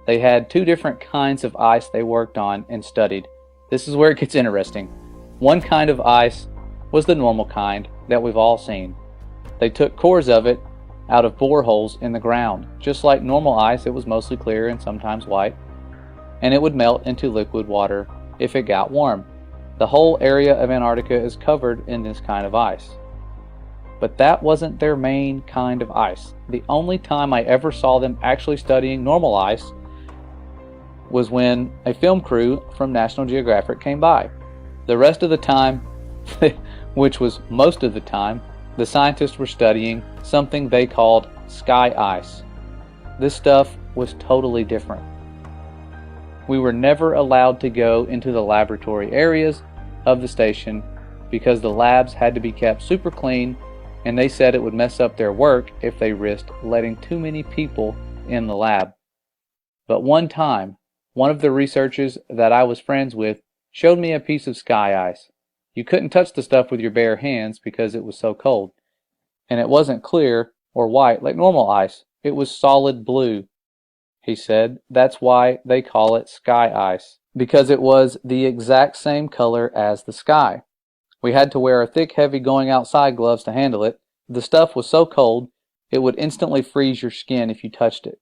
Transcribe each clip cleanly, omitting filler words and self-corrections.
They had two different kinds of ice they worked on and studied. This is where it gets interesting. One kind of ice was the normal kind that we've all seen. They took cores of it out of boreholes in the ground. Just like normal ice, it was mostly clear and sometimes white, and it would melt into liquid water if it got warm. The whole area of Antarctica is covered in this kind of ice. But that wasn't their main kind of ice. The only time I ever saw them actually studying normal ice was when a film crew from National Geographic came by. The rest of the time, which was most of the time, the scientists were studying something they called sky ice. This stuff was totally different. We were never allowed to go into the laboratory areas of the station because the labs had to be kept super clean, and they said it would mess up their work if they risked letting too many people in the lab. But one time, one of the researchers that I was friends with showed me a piece of sky ice. You couldn't touch the stuff with your bare hands because it was so cold. And it wasn't clear or white like normal ice. It was solid blue. He said that's why they call it sky ice, because it was the exact same color as the sky. We had to wear thick, heavy going outside gloves to handle it. The stuff was so cold, it would instantly freeze your skin if you touched it.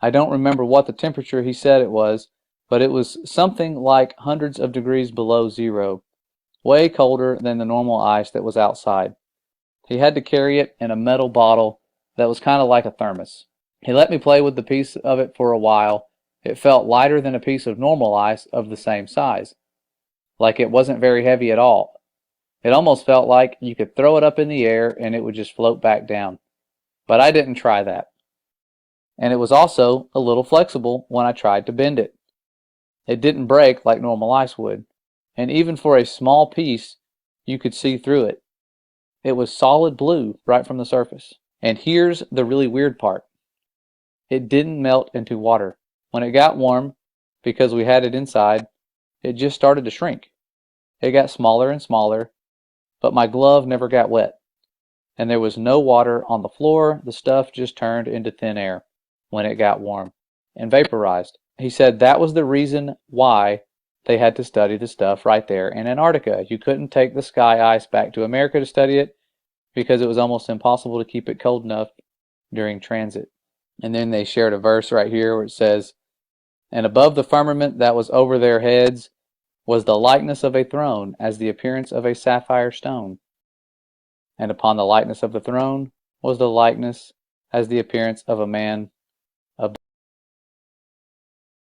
I don't remember what the temperature he said it was, but it was something like hundreds of degrees below zero, way colder than the normal ice that was outside. He had to carry it in a metal bottle that was kind of like a thermos. He let me play with the piece of it for a while. It felt lighter than a piece of normal ice of the same size, like it wasn't very heavy at all. It almost felt like you could throw it up in the air and it would just float back down. But I didn't try that. And it was also a little flexible when I tried to bend it. It didn't break like normal ice would, and even for a small piece, you could see through it. It was solid blue right from the surface. And here's the really weird part. It didn't melt into water. When it got warm, because we had it inside, it just started to shrink. It got smaller and smaller, but my glove never got wet. And there was no water on the floor. The stuff just turned into thin air when it got warm and vaporized. He said that was the reason why they had to study the stuff right there in Antarctica. You couldn't take the sky ice back to America to study it because it was almost impossible to keep it cold enough during transit. And then they shared a verse right here where it says, "And above the firmament that was over their heads was the likeness of a throne, as the appearance of a sapphire stone. And upon the likeness of the throne was the likeness as the appearance of a man